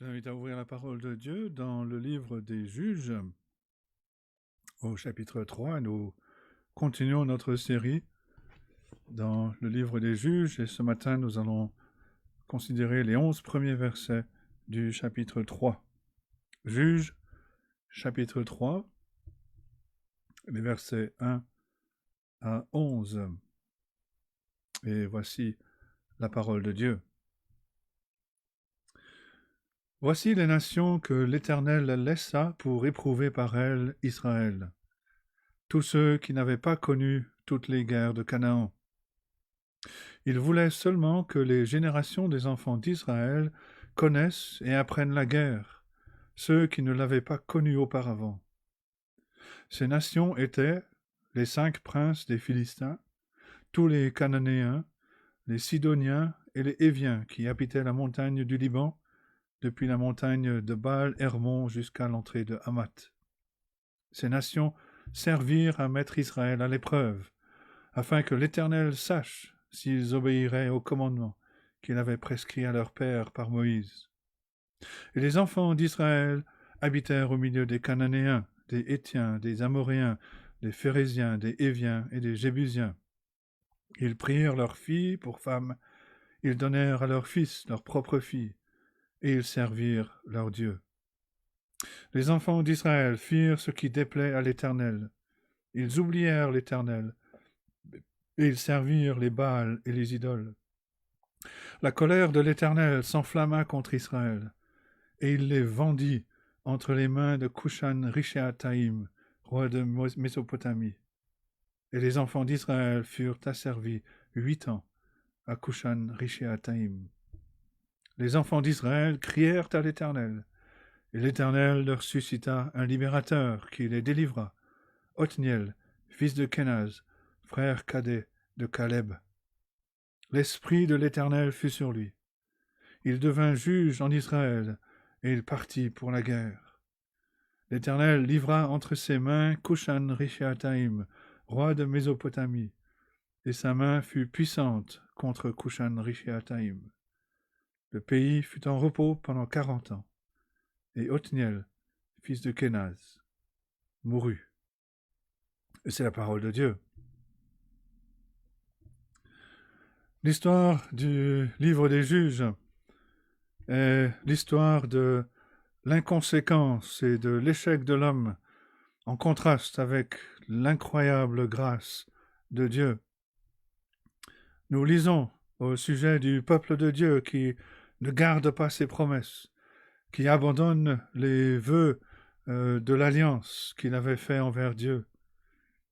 Je vous invite à ouvrir la parole de Dieu dans le livre des Juges, au chapitre 3. Nous continuons notre série dans le livre des Juges et ce matin nous allons considérer les 11 premiers versets du chapitre 3. Juges, chapitre 3, les versets 1 à 11. Et voici la parole de Dieu. Voici les nations que l'Éternel laissa pour éprouver par elles Israël, tous ceux qui n'avaient pas connu toutes les guerres de Canaan. Il voulait seulement que les générations des enfants d'Israël connaissent et apprennent la guerre, ceux qui ne l'avaient pas connue auparavant. Ces nations étaient les 5 princes des Philistins, tous les Cananéens, les Sidoniens et les Héviens qui habitaient la montagne du Liban, depuis la montagne de Baal-Hermon jusqu'à l'entrée de Hamath. Ces nations servirent à mettre Israël à l'épreuve, afin que l'Éternel sache s'ils obéiraient au commandement qu'il avait prescrit à leur père par Moïse. Et les enfants d'Israël habitèrent au milieu des Cananéens, des Hétiens, des Amoréens, des Phéréziens, des Héviens et des Jébusiens. Ils prirent leurs filles pour femmes, ils donnèrent à leurs fils leurs propres filles, et ils servirent leur Dieu. Les enfants d'Israël firent ce qui déplaît à l'Éternel. Ils oublièrent l'Éternel, et ils servirent les Baals et les idoles. La colère de l'Éternel s'enflamma contre Israël, et il les vendit entre les mains de Cushan-Rishathaïm, roi de Mésopotamie. Et les enfants d'Israël furent asservis 8 ans à Cushan-Rishathaïm. Les enfants d'Israël crièrent à l'Éternel, et l'Éternel leur suscita un libérateur qui les délivra, Othniel, fils de Kenaz, frère cadet de Caleb. L'esprit de l'Éternel fut sur lui. Il devint juge en Israël, et il partit pour la guerre. L'Éternel livra entre ses mains Cushan-Rishathaïm, roi de Mésopotamie, et sa main fut puissante contre Cushan-Rishathaïm. Le pays fut en repos pendant 40 ans, et Othniel, fils de Kenaz, mourut. Et c'est la parole de Dieu. L'histoire du livre des Juges est l'histoire de l'inconséquence et de l'échec de l'homme, en contraste avec l'incroyable grâce de Dieu. Nous lisons au sujet du peuple de Dieu qui ne garde pas ses promesses, qui abandonne les vœux de l'alliance qu'il avait fait envers Dieu.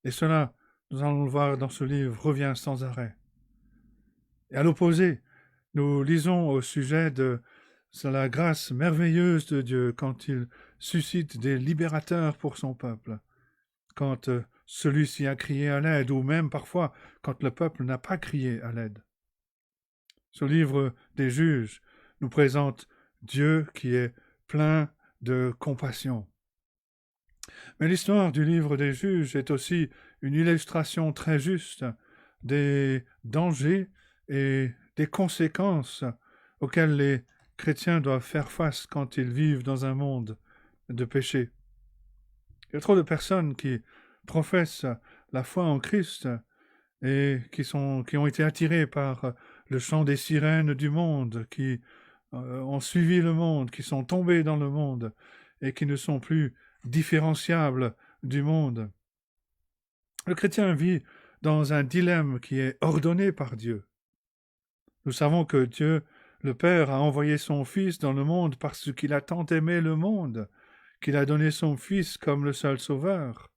Et cela, nous allons le voir dans ce livre, revient sans arrêt. Et à l'opposé, nous lisons au sujet de la grâce merveilleuse de Dieu quand il suscite des libérateurs pour son peuple, quand celui-ci a crié à l'aide, ou même parfois quand le peuple n'a pas crié à l'aide. Ce livre des Juges nous présente Dieu qui est plein de compassion. Mais l'histoire du livre des Juges est aussi une illustration très juste des dangers et des conséquences auxquelles les chrétiens doivent faire face quand ils vivent dans un monde de péché. Il y a trop de personnes qui professent la foi en Christ et qui ont été attirées par le chant des sirènes du monde, qui ont suivi le monde, qui sont tombés dans le monde et qui ne sont plus différenciables du monde. Le chrétien vit dans un dilemme qui est ordonné par Dieu. Nous savons que Dieu, le Père, a envoyé son Fils dans le monde parce qu'il a tant aimé le monde, qu'il a donné son Fils comme le seul Sauveur.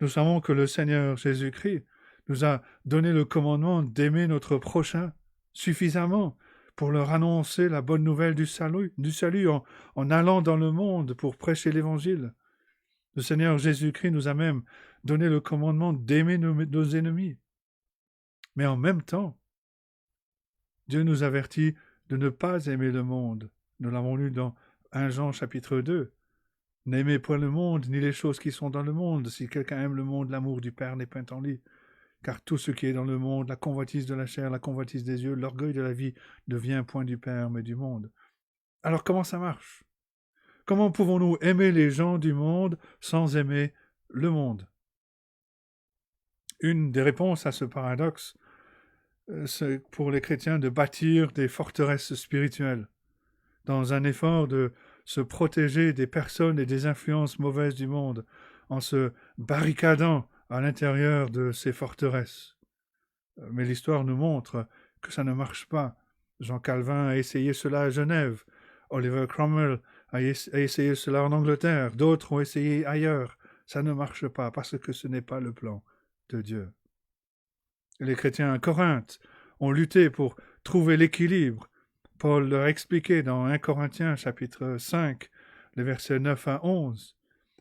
Nous savons que le Seigneur Jésus-Christ nous a donné le commandement d'aimer notre prochain suffisamment pour leur annoncer la bonne nouvelle du salut en allant dans le monde pour prêcher l'Évangile. Le Seigneur Jésus-Christ nous a même donné le commandement d'aimer nos ennemis. Mais en même temps, Dieu nous avertit de ne pas aimer le monde. Nous l'avons lu dans 1 Jean chapitre 2. N'aimez point le monde, ni les choses qui sont dans le monde. Si quelqu'un aime le monde, l'amour du Père n'est point en lui. Car tout ce qui est dans le monde, la convoitise de la chair, la convoitise des yeux, l'orgueil de la vie, ne vient point du Père, mais du monde. Alors comment ça marche ? Comment pouvons-nous aimer les gens du monde sans aimer le monde? Une des réponses à ce paradoxe, c'est pour les chrétiens de bâtir des forteresses spirituelles dans un effort de se protéger des personnes et des influences mauvaises du monde en se barricadant à l'intérieur de ces forteresses. Mais l'histoire nous montre que ça ne marche pas. Jean Calvin a essayé cela à Genève. Oliver Cromwell a essayé cela en Angleterre. D'autres ont essayé ailleurs. Ça ne marche pas parce que ce n'est pas le plan de Dieu. Les chrétiens à Corinthe ont lutté pour trouver l'équilibre. Paul leur a expliqué dans 1 Corinthiens chapitre 5, les versets 9 à 11.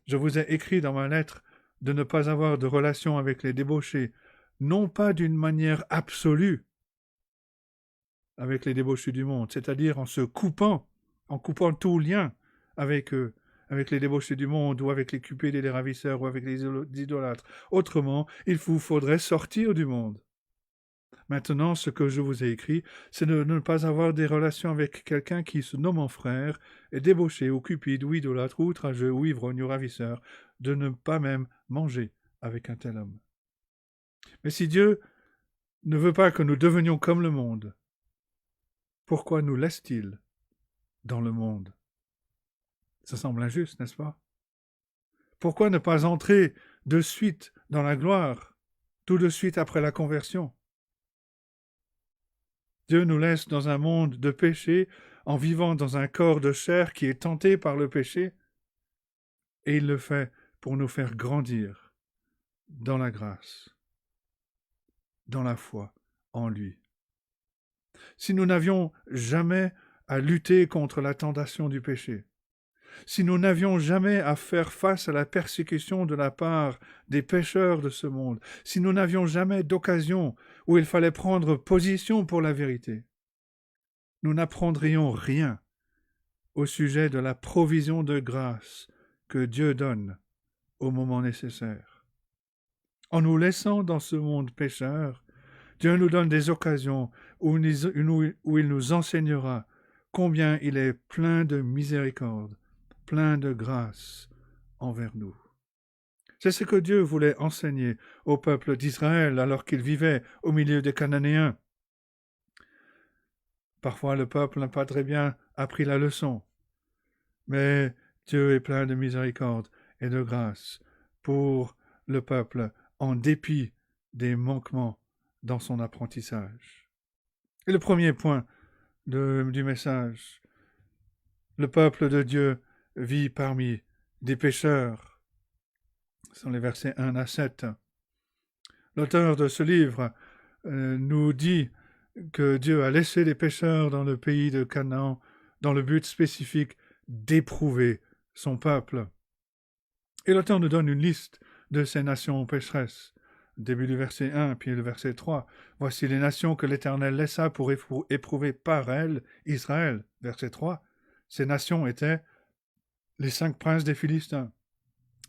Je vous ai écrit dans ma lettre de ne pas avoir de relation avec les débauchés, non pas d'une manière absolue avec les débauchés du monde, c'est-à-dire en coupant tout lien avec eux, avec les débauchés du monde, ou avec les cupides et les ravisseurs, ou avec les idolâtres. Autrement, il vous faudrait sortir du monde. Maintenant, ce que je vous ai écrit, c'est de ne pas avoir des relations avec quelqu'un qui se nomme frère, est débauché, ou cupide, ou idolâtre, ou outrageux, ou ivrogne, ou ravisseur, de ne pas même manger avec un tel homme. Mais si Dieu ne veut pas que nous devenions comme le monde, pourquoi nous laisse-t-il dans le monde? Ça semble injuste, n'est-ce pas? Pourquoi ne pas entrer de suite dans la gloire, tout de suite après la conversion? Dieu nous laisse dans un monde de péché, en vivant dans un corps de chair qui est tenté par le péché, et il le fait pour nous faire grandir dans la grâce, dans la foi en lui. Si nous n'avions jamais à lutter contre la tentation du péché, si nous n'avions jamais à faire face à la persécution de la part des pécheurs de ce monde, si nous n'avions jamais d'occasion où il fallait prendre position pour la vérité, nous n'apprendrions rien au sujet de la provision de grâce que Dieu donne au moment nécessaire. En nous laissant dans ce monde pécheur, Dieu nous donne des occasions où il nous enseignera combien il est plein de miséricorde, plein de grâce envers nous. C'est ce que Dieu voulait enseigner au peuple d'Israël alors qu'il vivait au milieu des Cananéens. Parfois, le peuple n'a pas très bien appris la leçon, mais Dieu est plein de miséricorde et de grâce pour le peuple en dépit des manquements dans son apprentissage. Et le premier point du message, le peuple de Dieu vit parmi des pécheurs. Ce sont les versets 1 à 7. L'auteur de ce livre nous dit que Dieu a laissé les pécheurs dans le pays de Canaan dans le but spécifique d'éprouver son peuple. Et l'auteur nous donne une liste de ces nations pécheresses. Début du verset 1, puis le verset 3. Voici les nations que l'Éternel laissa pour éprouver par elles Israël. Verset 3. Ces nations étaient les 5 princes des Philistins,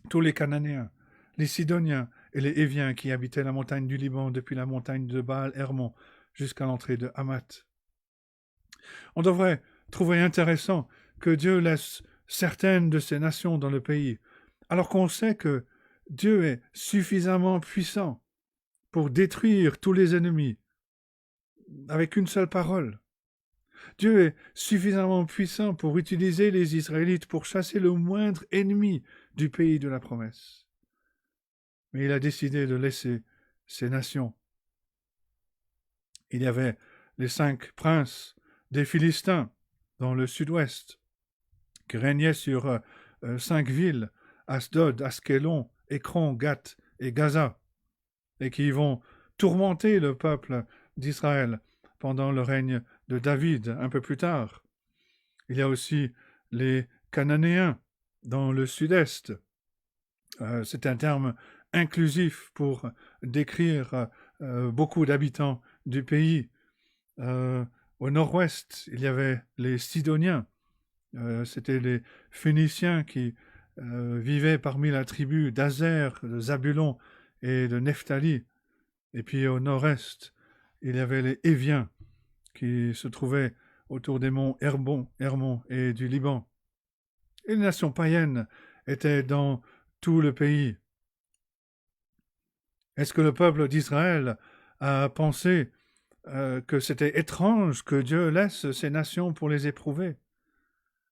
tous les Cananéens, les Sidoniens et les Éviens qui habitaient la montagne du Liban depuis la montagne de Baal-Hermon jusqu'à l'entrée de Hamath. On devrait trouver intéressant que Dieu laisse certaines de ces nations dans le pays, alors qu'on sait que Dieu est suffisamment puissant pour détruire tous les ennemis avec une seule parole. Dieu est suffisamment puissant pour utiliser les Israélites pour chasser le moindre ennemi du pays de la promesse. Mais il a décidé de laisser ces nations. Il y avait les 5 princes des Philistins dans le sud-ouest qui régnaient sur 5 villes, Asdod, Askelon, Écron, Gath et Gaza, et qui vont tourmenter le peuple d'Israël pendant le règne de David un peu plus tard. Il y a aussi les Cananéens dans le sud-est. C'est un terme inclusif pour décrire beaucoup d'habitants du pays. Au nord-ouest, il y avait les Sidoniens. C'était les Phéniciens qui vivaient parmi la tribu d'Azer, de Zabulon et de Nephtali. Et puis au nord-est, il y avait les Éviens qui se trouvaient autour des monts Hermon et du Liban. Et les nations païennes étaient dans tout le pays. Est-ce que le peuple d'Israël a pensé que c'était étrange que Dieu laisse ces nations pour les éprouver?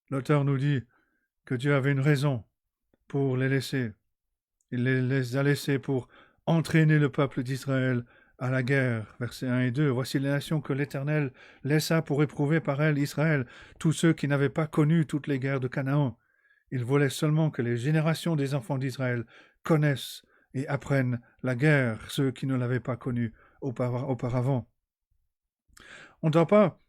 L'auteur nous dit que Dieu avait une raison pour les laisser. Il les a laissés pour entraîner le peuple d'Israël à la guerre. Versets 1 et 2. Voici les nations que l'Éternel laissa pour éprouver par elles Israël, tous ceux qui n'avaient pas connu toutes les guerres de Canaan. Il voulait seulement que les générations des enfants d'Israël connaissent et apprennent la guerre, ceux qui ne l'avaient pas connue auparavant. On ne doit pas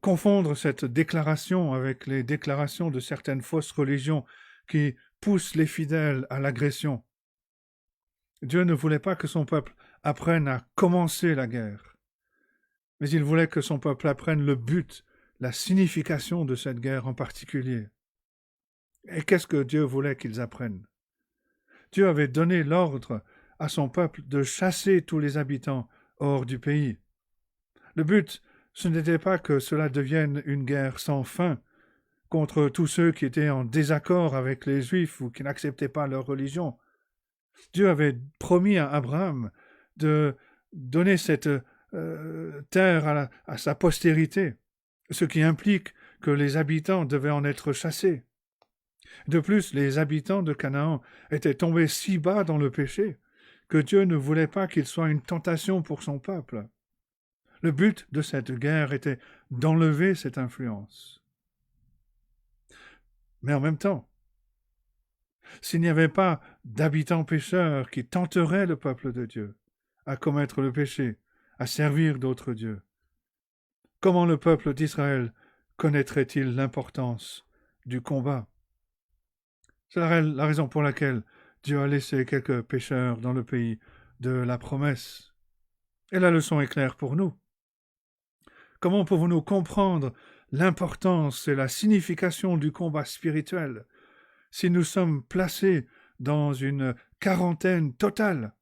confondre cette déclaration avec les déclarations de certaines fausses religions qui poussent les fidèles à l'agression. Dieu ne voulait pas que son peuple apprenne à commencer la guerre, mais il voulait que son peuple apprenne le but, la signification de cette guerre en particulier. Et qu'est-ce que Dieu voulait qu'ils apprennent? Dieu avait donné l'ordre à son peuple de chasser tous les habitants hors du pays. Le but, ce n'était pas que cela devienne une guerre sans fin contre tous ceux qui étaient en désaccord avec les Juifs ou qui n'acceptaient pas leur religion. Dieu avait promis à Abraham de donner cette terre à sa postérité, ce qui implique que les habitants devaient en être chassés. De plus, les habitants de Canaan étaient tombés si bas dans le péché que Dieu ne voulait pas qu'il soit une tentation pour son peuple. Le but de cette guerre était d'enlever cette influence. Mais en même temps, s'il n'y avait pas d'habitants pécheurs qui tenteraient le peuple de Dieu à commettre le péché, à servir d'autres dieux, comment le peuple d'Israël connaîtrait-il l'importance du combat? C'est la raison pour laquelle Dieu a laissé quelques pécheurs dans le pays de la promesse. Et la leçon est claire pour nous. Comment pouvons-nous comprendre l'importance et la signification du combat spirituel si nous sommes placés dans une quarantaine totale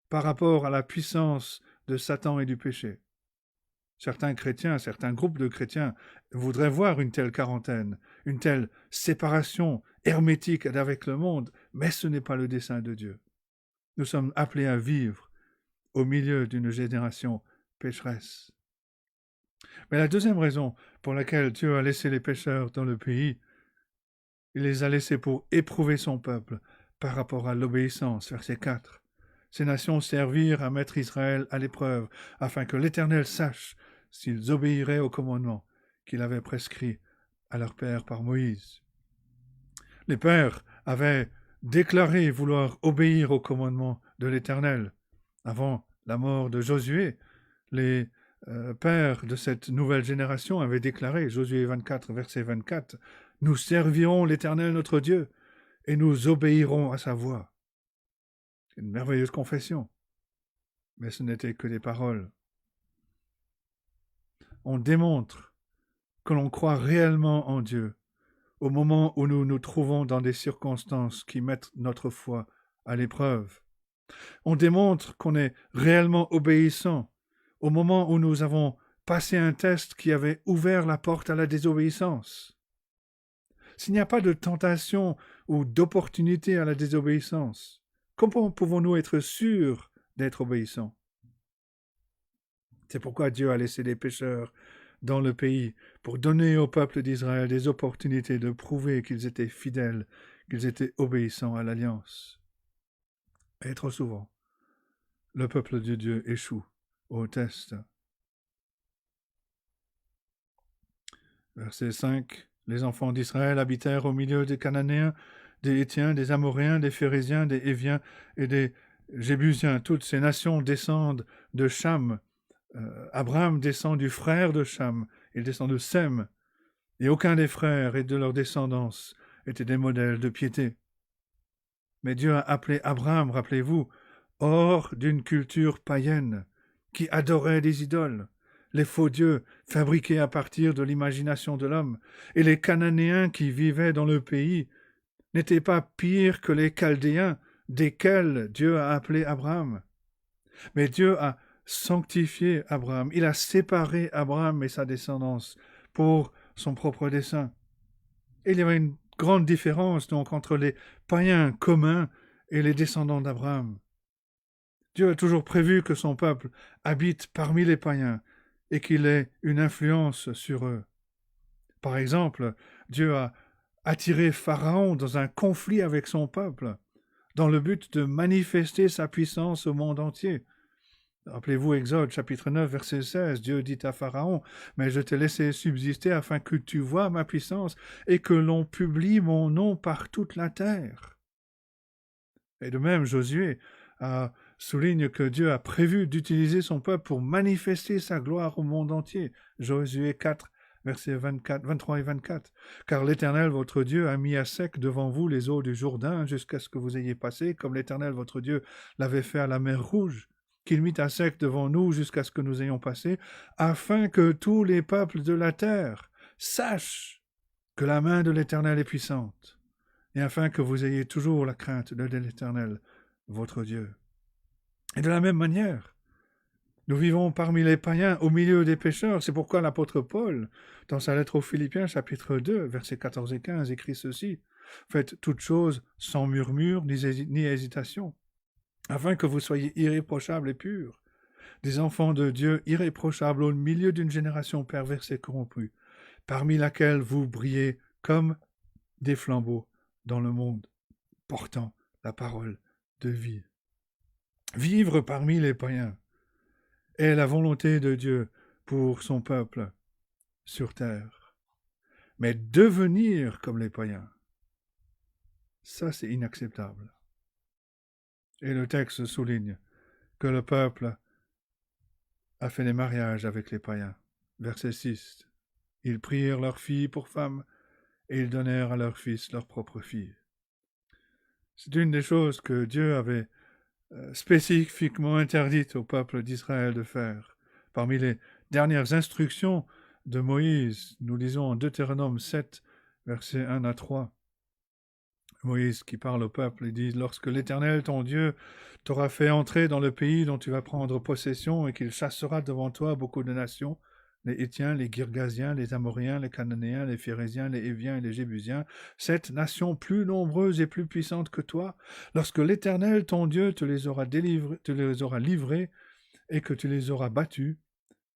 par rapport à la puissance de Satan et du péché? Certains chrétiens, certains groupes de chrétiens voudraient voir une telle quarantaine, une telle séparation hermétique avec le monde, mais ce n'est pas le dessein de Dieu. Nous sommes appelés à vivre au milieu d'une génération pécheresse. Mais la deuxième raison pour laquelle Dieu a laissé les pécheurs dans le pays, il les a laissés pour éprouver son peuple par rapport à l'obéissance. Verset 4. Ces nations servirent à mettre Israël à l'épreuve, afin que l'Éternel sache s'ils obéiraient au commandement qu'il avait prescrit à leur père par Moïse. Les pères avaient déclaré vouloir obéir au commandement de l'Éternel. Avant la mort de Josué, les pères de cette nouvelle génération avaient déclaré, Josué 24, verset 24, « Nous servirons l'Éternel notre Dieu et nous obéirons à sa voix. » C'est une merveilleuse confession, mais ce n'était que des paroles. On démontre que l'on croit réellement en Dieu au moment où nous nous trouvons dans des circonstances qui mettent notre foi à l'épreuve. On démontre qu'on est réellement obéissant au moment où nous avons passé un test qui avait ouvert la porte à la désobéissance. S'il n'y a pas de tentation ou d'opportunité à la désobéissance, comment pouvons-nous être sûrs d'être obéissants? C'est pourquoi Dieu a laissé les pécheurs dans le pays pour donner au peuple d'Israël des opportunités de prouver qu'ils étaient fidèles, qu'ils étaient obéissants à l'alliance. Et trop souvent, le peuple de Dieu échoue au test. Verset 5. Les enfants d'Israël habitèrent au milieu des Cananéens, des Hétiens, des Amoréens, des Phérésiens, des Héviens et des Jébusiens. Toutes ces nations descendent de Cham. Abraham descend du frère de Cham, il descend de Sem, et aucun des frères et de leur descendance étaient des modèles de piété. Mais Dieu a appelé Abraham, rappelez-vous, hors d'une culture païenne qui adorait des idoles, les faux dieux fabriqués à partir de l'imagination de l'homme, et les Cananéens qui vivaient dans le pays n'étaient pas pires que les Chaldéens desquels Dieu a appelé Abraham. Mais Dieu a sanctifié Abraham, il a séparé Abraham et sa descendance pour son propre dessein. Et il y avait une grande différence donc entre les païens communs et les descendants d'Abraham. Dieu a toujours prévu que son peuple habite parmi les païens et qu'il ait une influence sur eux. Par exemple, Dieu a attiré Pharaon dans un conflit avec son peuple, dans le but de manifester sa puissance au monde entier. Rappelez-vous Exode chapitre 9 verset 16, Dieu dit à Pharaon, mais je t'ai laissé subsister afin que tu vois ma puissance et que l'on publie mon nom par toute la terre. Et de même, Josué souligne que Dieu a prévu d'utiliser son peuple pour manifester sa gloire au monde entier. Josué 4, versets 23 et 24. Car l'Éternel, votre Dieu, a mis à sec devant vous les eaux du Jourdain jusqu'à ce que vous ayez passé, comme l'Éternel, votre Dieu, l'avait fait à la mer Rouge, qu'il mit à sec devant nous jusqu'à ce que nous ayons passé, afin que tous les peuples de la terre sachent que la main de l'Éternel est puissante, et afin que vous ayez toujours la crainte de l'Éternel, votre Dieu. Et de la même manière, nous vivons parmi les païens, au milieu des pécheurs. C'est pourquoi l'apôtre Paul, dans sa lettre aux Philippiens, chapitre 2, versets 14 et 15, écrit ceci. Faites toutes choses sans murmure ni hésitation, afin que vous soyez irréprochables et purs, des enfants de Dieu irréprochables au milieu d'une génération perverse et corrompue, parmi laquelle vous brillez comme des flambeaux dans le monde, portant la parole de vie. Vivre parmi les païens est la volonté de Dieu pour son peuple sur terre. Mais devenir comme les païens, ça c'est inacceptable. Et le texte souligne que le peuple a fait des mariages avec les païens. Verset 6. Ils prirent leurs filles pour femmes et ils donnèrent à leurs fils leurs propres filles. C'est une des choses que Dieu avait spécifiquement interdite au peuple d'Israël de faire. Parmi les dernières instructions de Moïse, nous lisons en Deutéronome 7, versets 1 à 3. Moïse qui parle au peuple et dit « Lorsque l'Éternel, ton Dieu, t'aura fait entrer dans le pays dont tu vas prendre possession et qu'il chassera devant toi beaucoup de nations, les Hétiens, les Girgasiens, les Amoréens, les Cananéens, les Phérésiens, les Héviens et les Jébusiens, 7 nations plus nombreuses et plus puissantes que toi, lorsque l'Éternel, ton Dieu, te les aura livrées et que tu les auras battus,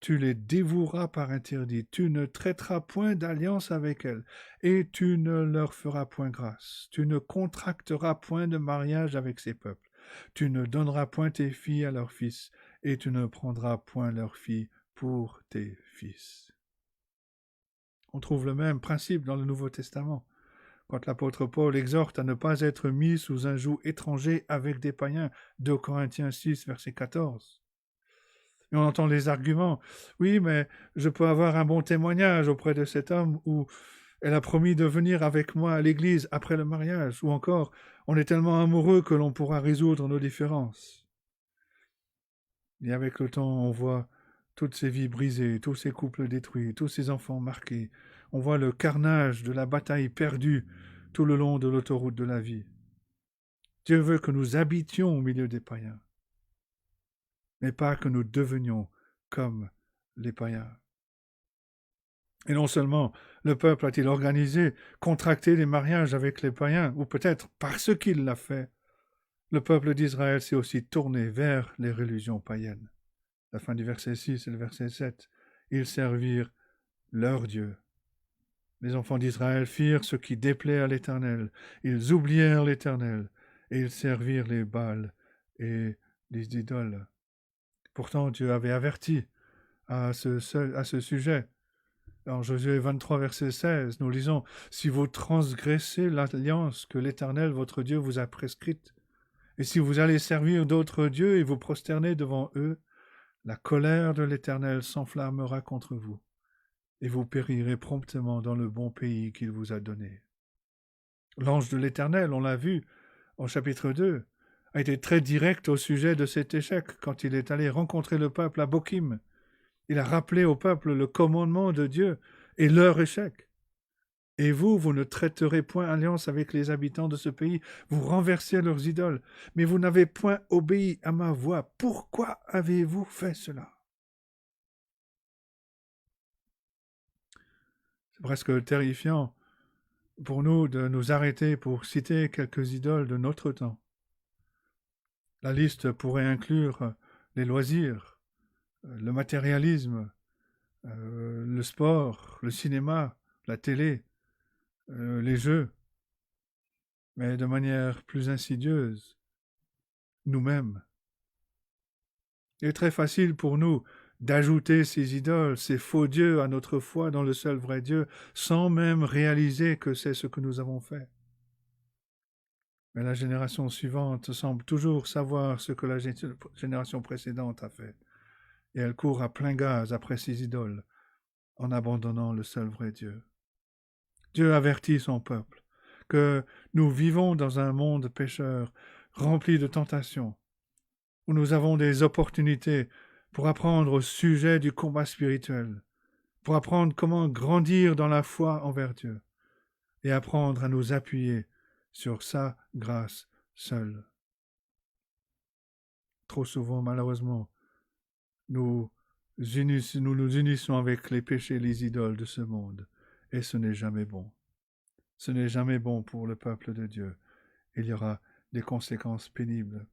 tu les dévoueras par interdit, tu ne traiteras point d'alliance avec elles, et tu ne leur feras point grâce, tu ne contracteras point de mariage avec ces peuples, tu ne donneras point tes filles à leurs fils, et tu ne prendras point leurs filles pour tes fils. On trouve le même principe dans le Nouveau Testament, quand l'apôtre Paul exhorte à ne pas être mis sous un joug étranger avec des païens, 2 Corinthiens 6, verset 14. Et on entend les arguments. Oui, mais je peux avoir un bon témoignage auprès de cet homme où elle a promis de venir avec moi à l'église après le mariage. Ou encore, on est tellement amoureux que l'on pourra résoudre nos différences. Et avec le temps, on voit toutes ces vies brisées, tous ces couples détruits, tous ces enfants marqués. On voit le carnage de la bataille perdue tout le long de l'autoroute de la vie. Dieu veut que nous habitions au milieu des païens, mais pas que nous devenions comme les païens. Et non seulement le peuple a-t-il organisé, contracté des mariages avec les païens, ou peut-être parce qu'il l'a fait, le peuple d'Israël s'est aussi tourné vers les religions païennes. La fin du verset 6 et le verset 7. Ils servirent leur Dieu. Les enfants d'Israël firent ce qui déplaît à l'Éternel. Ils oublièrent l'Éternel et ils servirent les Baals et les idoles. Pourtant, Dieu avait averti à ce sujet. En Josué 23, verset 16, nous lisons « Si vous transgressez l'alliance que l'Éternel, votre Dieu, vous a prescrite, et si vous allez servir d'autres dieux et vous prosterner devant eux, la colère de l'Éternel s'enflammera contre vous, et vous périrez promptement dans le bon pays qu'il vous a donné. » L'ange de l'Éternel, on l'a vu au chapitre 2, a été très direct au sujet de cet échec quand il est allé rencontrer le peuple à Bokim. Il a rappelé au peuple le commandement de Dieu et leur échec. Et vous ne traiterez point alliance avec les habitants de ce pays, vous renversez leurs idoles, mais vous n'avez point obéi à ma voix. Pourquoi avez-vous fait cela? C'est presque terrifiant pour nous de nous arrêter pour citer quelques idoles de notre temps. La liste pourrait inclure les loisirs, le matérialisme, le sport, le cinéma, la télé, les jeux, mais de manière plus insidieuse, nous-mêmes. Il est très facile pour nous d'ajouter ces idoles, ces faux dieux à notre foi dans le seul vrai Dieu, sans même réaliser que c'est ce que nous avons fait. Mais la génération suivante semble toujours savoir ce que la génération précédente a fait. Et elle court à plein gaz après ces idoles, en abandonnant le seul vrai Dieu. Dieu avertit son peuple que nous vivons dans un monde pécheur, rempli de tentations, où nous avons des opportunités pour apprendre au sujet du combat spirituel, pour apprendre comment grandir dans la foi envers Dieu, et apprendre à nous appuyer sur sa grâce seule. Trop souvent, malheureusement, nous nous unissons avec les péchés et les idoles de ce monde, et ce n'est jamais bon. Ce n'est jamais bon pour le peuple de Dieu. Il y aura des conséquences pénibles.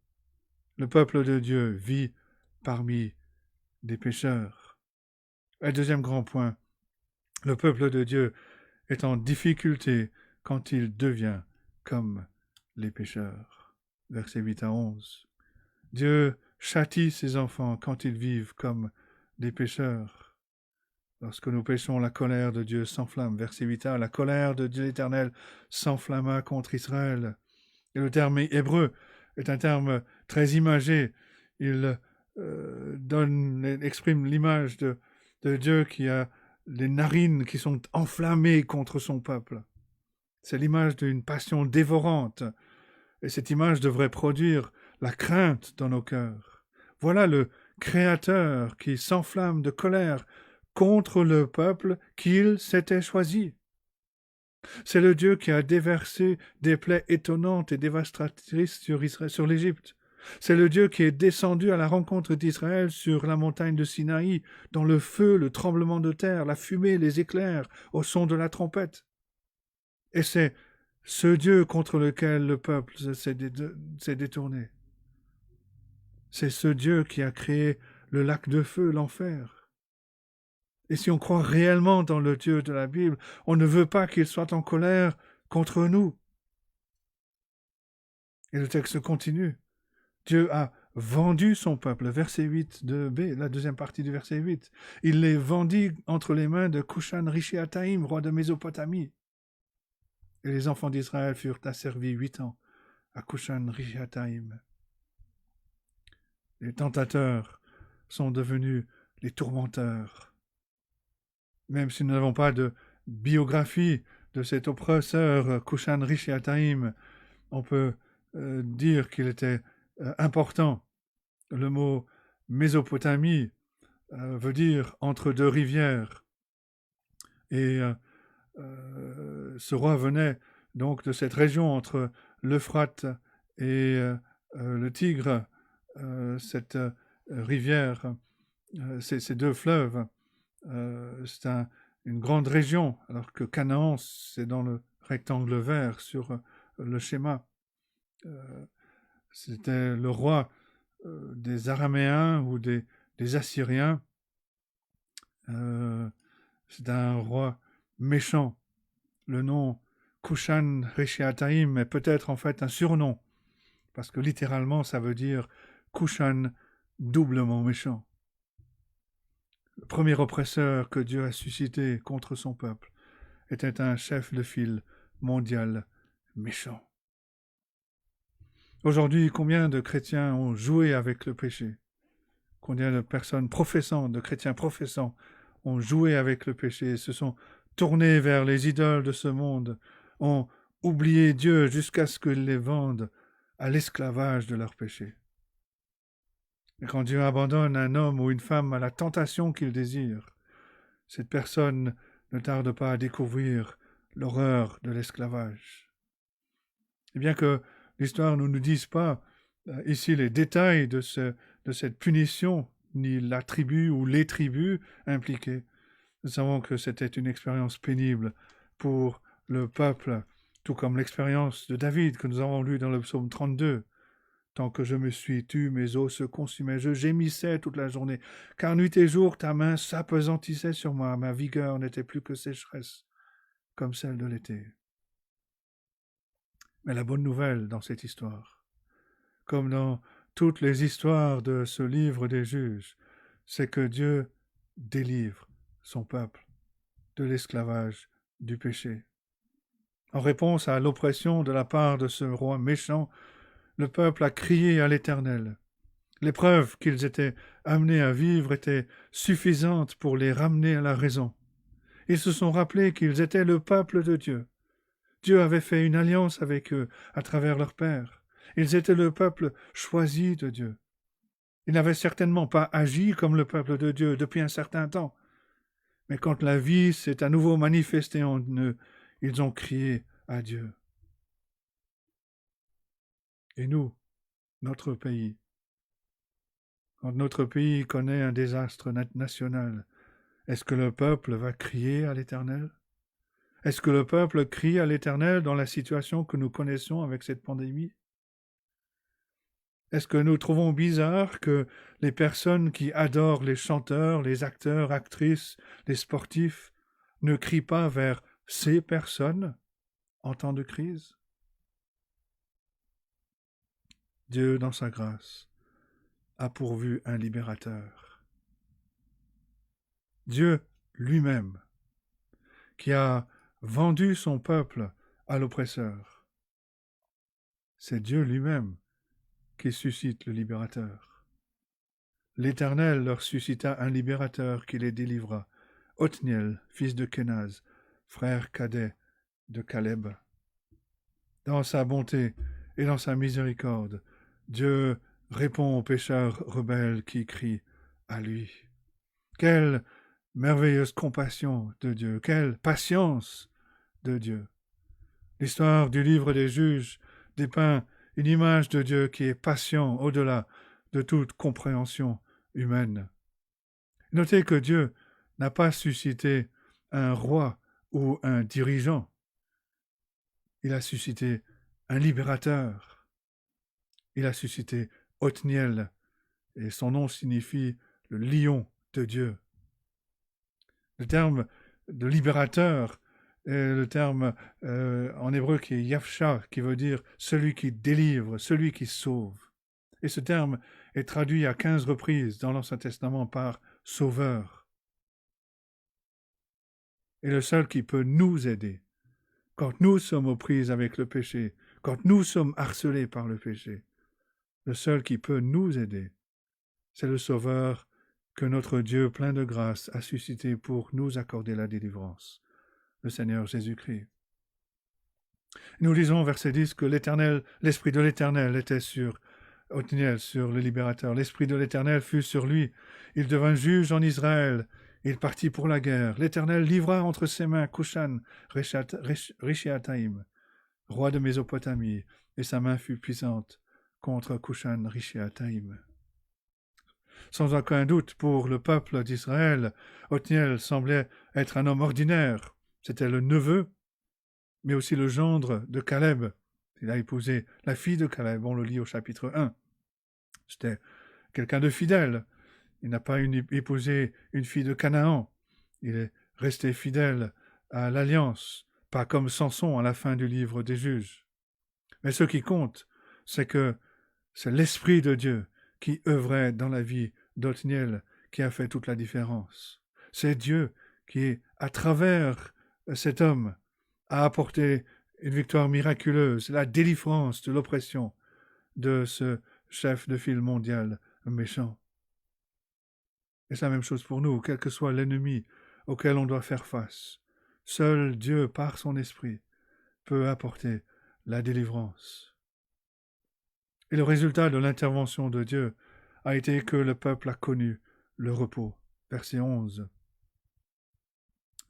Le peuple de Dieu vit parmi des pécheurs. Et deuxième grand point, le peuple de Dieu est en difficulté quand il devient comme les pécheurs. Versets 8 à 11. Dieu châtie ses enfants quand ils vivent comme des pécheurs. Lorsque nous péchons, la colère de Dieu s'enflamme. Verset 8a, la colère de Dieu l'Éternel s'enflamma contre Israël. Et le terme hébreu est un terme très imagé. Il exprime l'image de Dieu qui a les narines qui sont enflammées contre son peuple. C'est l'image d'une passion dévorante. Et cette image devrait produire la crainte dans nos cœurs. Voilà le Créateur qui s'enflamme de colère contre le peuple qu'il s'était choisi. C'est le Dieu qui a déversé des plaies étonnantes et dévastatrices sur l'Égypte. C'est le Dieu qui est descendu à la rencontre d'Israël sur la montagne de Sinaï, dans le feu, le tremblement de terre, la fumée, les éclairs, au son de la trompette. Et c'est ce Dieu contre lequel le peuple s'est détourné. C'est ce Dieu qui a créé le lac de feu, l'enfer. Et si on croit réellement dans le Dieu de la Bible, on ne veut pas qu'il soit en colère contre nous. Et le texte continue. Dieu a vendu son peuple, verset 8 de B, la deuxième partie du verset 8. Il les vendit entre les mains de Cushan-Rishathaïm, roi de Mésopotamie. Et les enfants d'Israël furent asservis 8 ans à Cushan-Rishathaïm. Les tentateurs sont devenus les tourmenteurs. Même si nous n'avons pas de biographie de cet oppresseur Cushan-Rishathaïm, on peut dire qu'il était important. Le mot Mésopotamie veut dire entre deux rivières. Et ce roi venait donc de cette région entre l'Euphrate et le Tigre, cette rivière, ces deux fleuves. C'est une grande région, alors que Canaan, c'est dans le rectangle vert sur le schéma. C'était le roi des Araméens ou des Assyriens. C'est un roi méchant. Le nom Cushan-Rishathaïm est peut-être en fait un surnom, parce que littéralement ça veut dire Cushan doublement méchant. Le premier oppresseur que Dieu a suscité contre son peuple était un chef de file mondial méchant. Aujourd'hui, combien de chrétiens ont joué avec le péché? Combien de personnes professantes, de chrétiens professants, ont joué avec le péché, se sont tournés vers les idoles de ce monde, ont oublié Dieu jusqu'à ce qu'ils les vendent à l'esclavage de leur péché. Et quand Dieu abandonne un homme ou une femme à la tentation qu'il désire, cette personne ne tarde pas à découvrir l'horreur de l'esclavage. Et bien que l'histoire ne nous dise pas ici les détails de cette punition, ni la tribu ou les tribus impliquées, nous savons que c'était une expérience pénible pour le peuple, tout comme l'expérience de David que nous avons lu dans le psaume 32. Tant que je me suis tu, mes os se consumaient, je gémissais toute la journée, car nuit et jour ta main s'apesantissait sur moi, ma vigueur n'était plus que sécheresse, comme celle de l'été. Mais la bonne nouvelle dans cette histoire, comme dans toutes les histoires de ce livre des juges, c'est que Dieu délivre son peuple de l'esclavage du péché. En réponse à l'oppression de la part de ce roi méchant, le peuple a crié à l'Éternel. L'épreuve qu'ils étaient amenés à vivre était suffisante pour les ramener à la raison. Ils se sont rappelés qu'ils étaient le peuple de Dieu. Dieu avait fait une alliance avec eux à travers leur père. Ils étaient le peuple choisi de Dieu. Ils n'avaient certainement pas agi comme le peuple de Dieu depuis un certain temps. Mais quand la vie s'est à nouveau manifestée en eux, ils ont crié à Dieu. Et nous, notre pays, quand notre pays connaît un désastre national, est-ce que le peuple va crier à l'Éternel? Est-ce que le peuple crie à l'Éternel dans la situation que nous connaissons avec cette pandémie? Est-ce que nous trouvons bizarre que les personnes qui adorent les chanteurs, les acteurs, actrices, les sportifs ne crient pas vers ces personnes en temps de crise? Dieu, dans sa grâce, a pourvu un libérateur. Dieu lui-même, qui a vendu son peuple à l'oppresseur. C'est Dieu lui-même qui suscite le libérateur. L'Éternel leur suscita un libérateur qui les délivra, Othniel, fils de Kenaz, frère cadet de Caleb. Dans sa bonté et dans sa miséricorde, Dieu répond aux pécheurs rebelles qui crient à lui. Quelle merveilleuse compassion de Dieu, quelle patience de Dieu. L'histoire du livre des juges dépeint une image de Dieu qui est patient au-delà de toute compréhension humaine. Notez que Dieu n'a pas suscité un roi ou un dirigeant. Il a suscité un libérateur. Il a suscité Othniel, et son nom signifie le lion de Dieu. Le terme de libérateur est le terme en hébreu qui est Yafsha, qui veut dire celui qui délivre, celui qui sauve. Et ce terme est traduit à 15 reprises dans l'Ancien Testament par sauveur. Et le seul qui peut nous aider, quand nous sommes aux prises avec le péché, quand nous sommes harcelés par le péché, le seul qui peut nous aider, c'est le Sauveur que notre Dieu plein de grâce a suscité pour nous accorder la délivrance, le Seigneur Jésus-Christ. Nous lisons verset 10 que l'Esprit de l'Éternel était sur Othniel, sur le libérateur. L'Esprit de l'Éternel fut sur lui. Il devint juge en Israël. Il partit pour la guerre. L'Éternel livra entre ses mains Cushan Rishathaïm, roi de Mésopotamie, et sa main fut puissante contre Cushan Rishathaïm. Sans aucun doute, pour le peuple d'Israël, Othniel semblait être un homme ordinaire. C'était le neveu, mais aussi le gendre de Caleb. Il a épousé la fille de Caleb, on le lit au chapitre 1. C'était quelqu'un de fidèle. Il n'a pas épousé une fille de Canaan. Il est resté fidèle à l'alliance, pas comme Samson à la fin du livre des juges. Mais ce qui compte, c'est que c'est l'Esprit de Dieu qui œuvrait dans la vie d'Othniel qui a fait toute la différence. C'est Dieu qui, à travers cet homme, a apporté une victoire miraculeuse, la délivrance de l'oppression de ce chef de file mondial méchant. Et c'est la même chose pour nous, quel que soit l'ennemi auquel on doit faire face. Seul Dieu, par son esprit, peut apporter la délivrance. Et le résultat de l'intervention de Dieu a été que le peuple a connu le repos. Verset 11.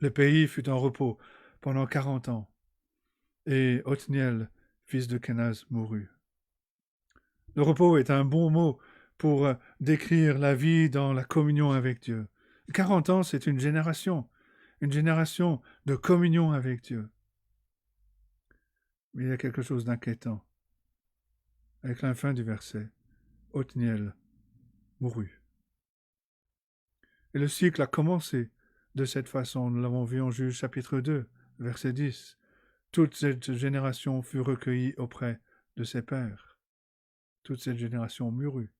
Le pays fut en repos pendant 40 ans, et Othniel, fils de Kenaz, mourut. Le repos est un bon mot pour décrire la vie dans la communion avec Dieu. 40 ans, c'est une génération de communion avec Dieu. Mais il y a quelque chose d'inquiétant. Avec la fin du verset, Othniel mourut. Et le cycle a commencé de cette façon. Nous l'avons vu en Juge chapitre 2, verset 10. Toute cette génération fut recueillie auprès de ses pères. Toute cette génération mourut.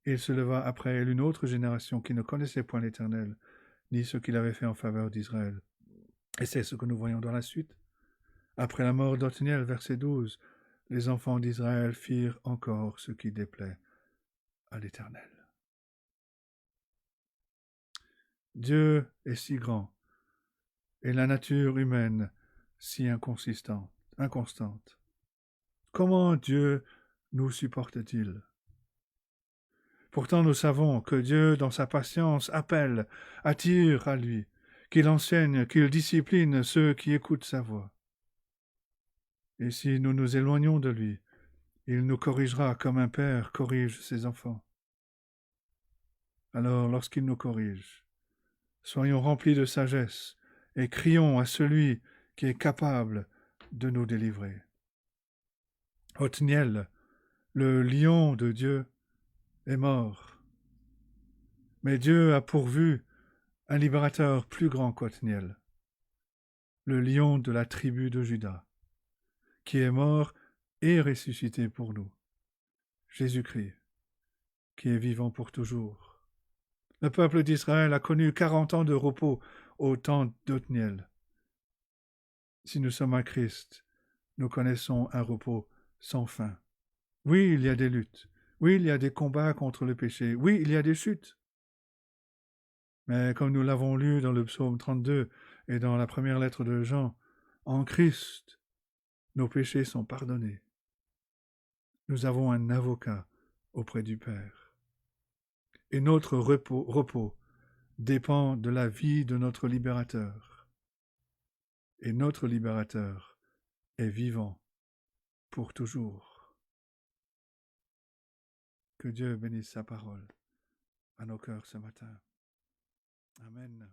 Et il se leva après elle une autre génération qui ne connaissait point l'Éternel, ni ce qu'il avait fait en faveur d'Israël. Et c'est ce que nous voyons dans la suite. Après la mort d'Othniel, verset 12, les enfants d'Israël firent encore ce qui déplaît à l'Éternel. Dieu est si grand, et la nature humaine si inconstante. Comment Dieu nous supporte-t-il? Pourtant nous savons que Dieu, dans sa patience, appelle, attire à lui, qu'il enseigne, qu'il discipline ceux qui écoutent sa voix. Et si nous nous éloignons de lui, il nous corrigera comme un père corrige ses enfants. Alors, lorsqu'il nous corrige, soyons remplis de sagesse et crions à celui qui est capable de nous délivrer. Othniel, le lion de Dieu, est mort. Mais Dieu a pourvu un libérateur plus grand qu'Othniel, le lion de la tribu de Juda, qui est mort et ressuscité pour nous, Jésus-Christ, qui est vivant pour toujours. Le peuple d'Israël a connu 40 ans de repos au temps d'Othniel. Si nous sommes à Christ, nous connaissons un repos sans fin. Oui, il y a des luttes. Oui, il y a des combats contre le péché. Oui, il y a des chutes. Mais comme nous l'avons lu dans le psaume 32 et dans la première lettre de Jean, en Christ, nos péchés sont pardonnés. Nous avons un avocat auprès du Père. Et notre repos dépend de la vie de notre libérateur. Et notre libérateur est vivant pour toujours. Que Dieu bénisse sa parole à nos cœurs ce matin. Amen.